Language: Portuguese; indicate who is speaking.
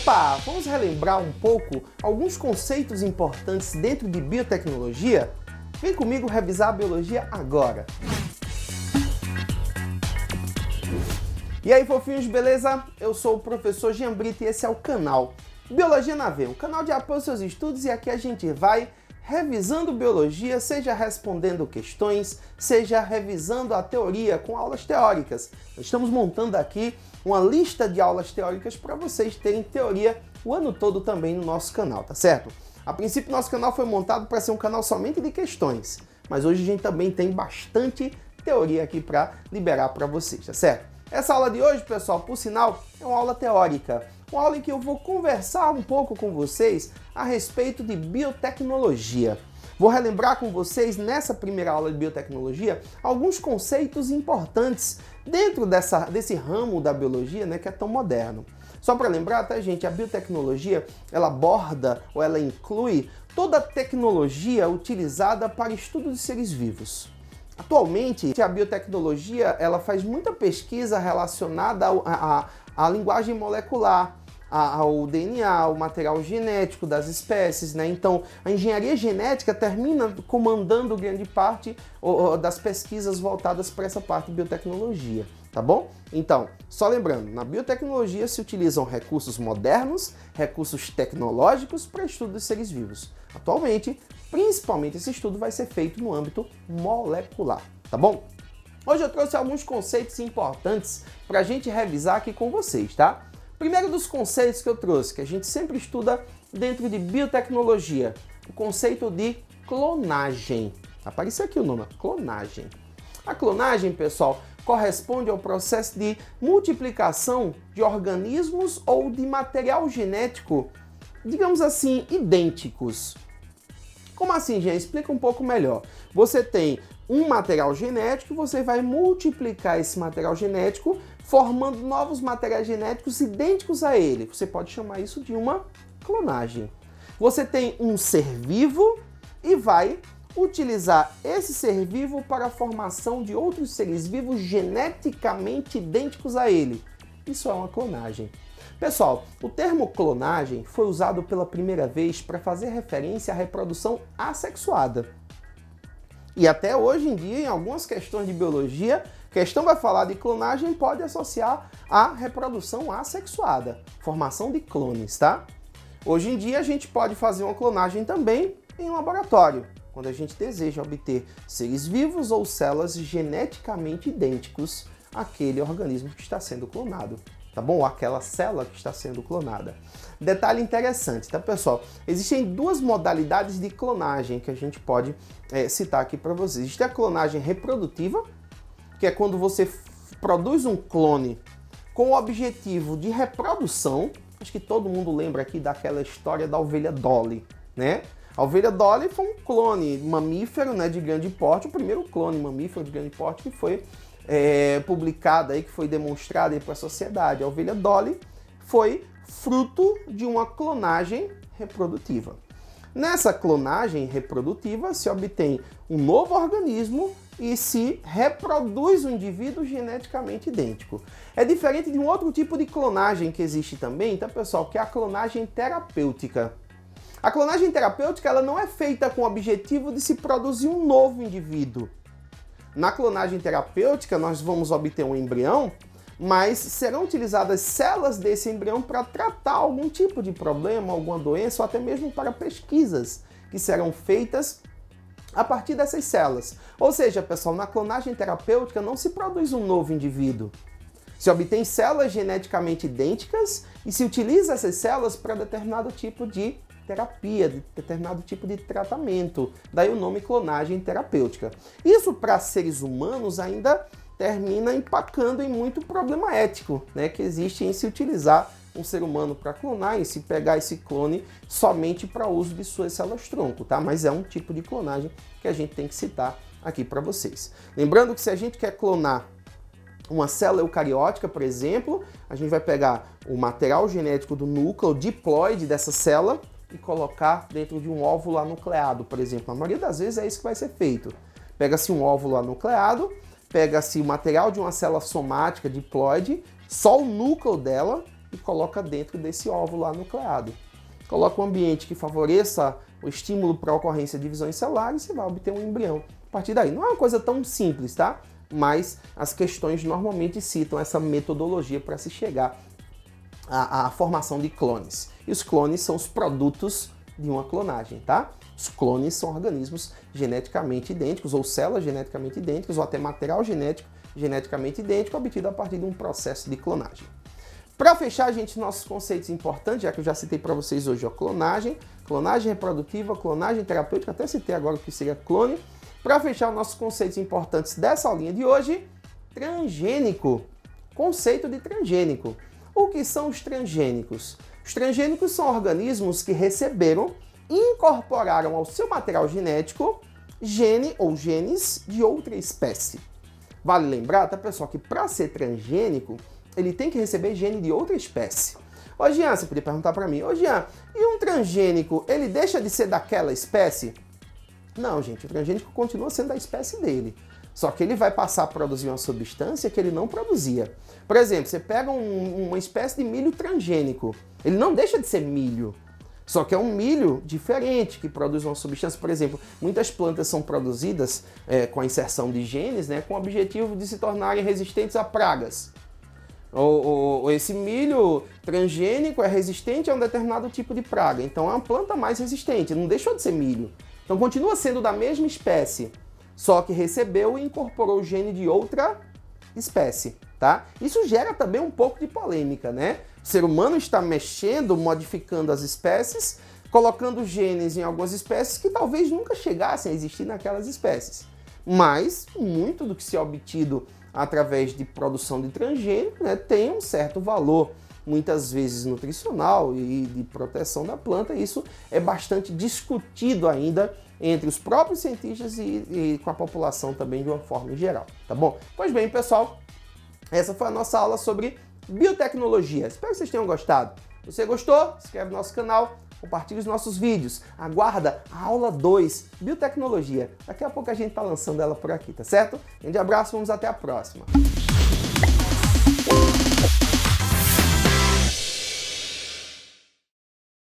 Speaker 1: Opa, vamos relembrar um pouco alguns conceitos importantes dentro de biotecnologia? Vem comigo revisar a biologia agora! E aí, fofinhos, beleza? Eu sou o professor Jean Brito e esse é o canal Biologia na Veia, um canal de apoio aos seus estudos, e aqui a gente vai revisando biologia, seja respondendo questões, seja revisando a teoria com aulas teóricas. Estamos montando aqui uma lista de aulas teóricas para vocês terem teoria o ano todo também no nosso canal, tá certo? A princípio, nosso canal foi montado para ser um canal somente de questões, mas hoje a gente também tem bastante teoria aqui para liberar para vocês, tá certo? Essa aula de hoje, pessoal, por sinal, é uma aula teórica, uma aula em que eu vou conversar um pouco com vocês a respeito de biotecnologia. Vou relembrar com vocês, nessa primeira aula de biotecnologia, alguns conceitos importantes dentro desse ramo da biologia, né, que é tão moderno. Só para lembrar, tá, gente, a biotecnologia, ela aborda ou ela inclui toda a tecnologia utilizada para estudo de seres vivos. Atualmente, a biotecnologia ela faz muita pesquisa relacionada à linguagem molecular, ao DNA, ao material genético das espécies, né? Então, a engenharia genética termina comandando grande parte das pesquisas voltadas para essa parte de biotecnologia, tá bom? Então, só lembrando, na biotecnologia se utilizam recursos modernos, recursos tecnológicos para estudo de seres vivos. Atualmente, principalmente esse estudo vai ser feito no âmbito molecular, tá bom? Hoje eu trouxe alguns conceitos importantes para a gente revisar aqui com vocês, tá? Primeiro dos conceitos que eu trouxe, que a gente sempre estuda dentro de biotecnologia, o conceito de clonagem. Apareceu aqui o nome, clonagem. A clonagem, pessoal, corresponde ao processo de multiplicação de organismos ou de material genético, digamos assim, idênticos. Como assim, gente? Explica um pouco melhor. Você tem um material genético, você vai multiplicar esse material genético, formando novos materiais genéticos idênticos a ele. Você pode chamar isso de uma clonagem. Você tem um ser vivo e vai utilizar esse ser vivo para a formação de outros seres vivos geneticamente idênticos a ele. Isso é uma clonagem. Pessoal, o termo clonagem foi usado pela primeira vez para fazer referência à reprodução assexuada. E até hoje em dia, em algumas questões de biologia, questão vai falar de clonagem, pode associar à reprodução assexuada, formação de clones, tá? Hoje em dia a gente pode fazer uma clonagem também em laboratório, quando a gente deseja obter seres vivos ou células geneticamente idênticos àquele organismo que está sendo clonado, tá bom? Ou aquela célula que está sendo clonada. Detalhe interessante, tá, pessoal? Existem duas modalidades de clonagem que a gente pode citar aqui para vocês. Existe a clonagem reprodutiva, que é quando você produz um clone com o objetivo de reprodução. Acho que todo mundo lembra aqui daquela história da ovelha Dolly, né? A ovelha Dolly foi um clone mamífero, né, de grande porte, o primeiro clone mamífero de grande porte que foi publicado aí, que foi demonstrado aí para a sociedade. A ovelha Dolly foi fruto de uma clonagem reprodutiva. Nessa clonagem reprodutiva se obtém um novo organismo e se reproduz um indivíduo geneticamente idêntico. É diferente de um outro tipo de clonagem que existe também, tá, pessoal? Que é a clonagem terapêutica. A clonagem terapêutica ela não é feita com o objetivo de se produzir um novo indivíduo. Na clonagem terapêutica, nós vamos obter um embrião, mas serão utilizadas células desse embrião para tratar algum tipo de problema, alguma doença, ou até mesmo para pesquisas que serão feitas a partir dessas células. Ou seja, pessoal, na clonagem terapêutica não se produz um novo indivíduo. Se obtém células geneticamente idênticas e se utiliza essas células para determinado tipo de terapia, de determinado tipo de tratamento. Daí o nome clonagem terapêutica. Isso para seres humanos ainda termina empacando em muito problema ético, né, que existe em se utilizar um ser humano para clonar e se pegar esse clone somente para uso de suas células-tronco, tá? Mas é um tipo de clonagem que a gente tem que citar aqui para vocês. Lembrando que se a gente quer clonar uma célula eucariótica, por exemplo, a gente vai pegar o material genético do núcleo diploide dessa célula e colocar dentro de um óvulo anucleado, por exemplo. A maioria das vezes é isso que vai ser feito. Pega-se um óvulo anucleado, pega-se o material de uma célula somática diploide, só o núcleo dela, e coloca dentro desse óvulo lá nucleado. Coloca um ambiente que favoreça o estímulo para a ocorrência de divisões celulares e você vai obter um embrião. A partir daí, não é uma coisa tão simples, tá? Mas as questões normalmente citam essa metodologia para se chegar à formação de clones. E os clones são os produtos de uma clonagem, tá? Os clones são organismos geneticamente idênticos, ou células geneticamente idênticas, ou até material genético geneticamente idêntico, obtido a partir de um processo de clonagem. Para fechar, gente, nossos conceitos importantes, já que eu já citei para vocês hoje a clonagem reprodutiva, clonagem terapêutica, até citei agora o que seria clone. Para fechar nossos conceitos importantes dessa aulinha de hoje, transgênico. Conceito de transgênico. O que são os transgênicos? Os transgênicos são organismos que receberam e incorporaram ao seu material genético gene ou genes de outra espécie. Vale lembrar, tá, pessoal, que para ser transgênico, ele tem que receber gene de outra espécie. Ô Jean, você podia perguntar para mim, ô Jean, e um transgênico, ele deixa de ser daquela espécie? Não, gente, o transgênico continua sendo da espécie dele. Só que ele vai passar a produzir uma substância que ele não produzia. Por exemplo, você pega uma espécie de milho transgênico. Ele não deixa de ser milho. Só que é um milho diferente, que produz uma substância. Por exemplo, muitas plantas são produzidas com a inserção de genes, né, com o objetivo de se tornarem resistentes a pragas. Ou esse milho transgênico é resistente a um determinado tipo de praga. Então é uma planta mais resistente, não deixou de ser milho. Então continua sendo da mesma espécie, só que recebeu e incorporou o gene de outra espécie, tá? Isso gera também um pouco de polêmica, né? O ser humano está mexendo, modificando as espécies, colocando genes em algumas espécies que talvez nunca chegassem a existir naquelas espécies. Mas muito do que se é obtido através de produção de transgênico, né, tem um certo valor, muitas vezes nutricional e de proteção da planta. Isso é bastante discutido ainda entre os próprios cientistas e com a população também de uma forma geral, tá bom? Pois bem, pessoal, essa foi a nossa aula sobre biotecnologia. Espero que vocês tenham gostado. Se você gostou, se inscreve no nosso canal, compartilhe os nossos vídeos. Aguarda a aula 2, biotecnologia. Daqui a pouco a gente tá lançando ela por aqui, tá certo? Um grande abraço, vamos até a próxima.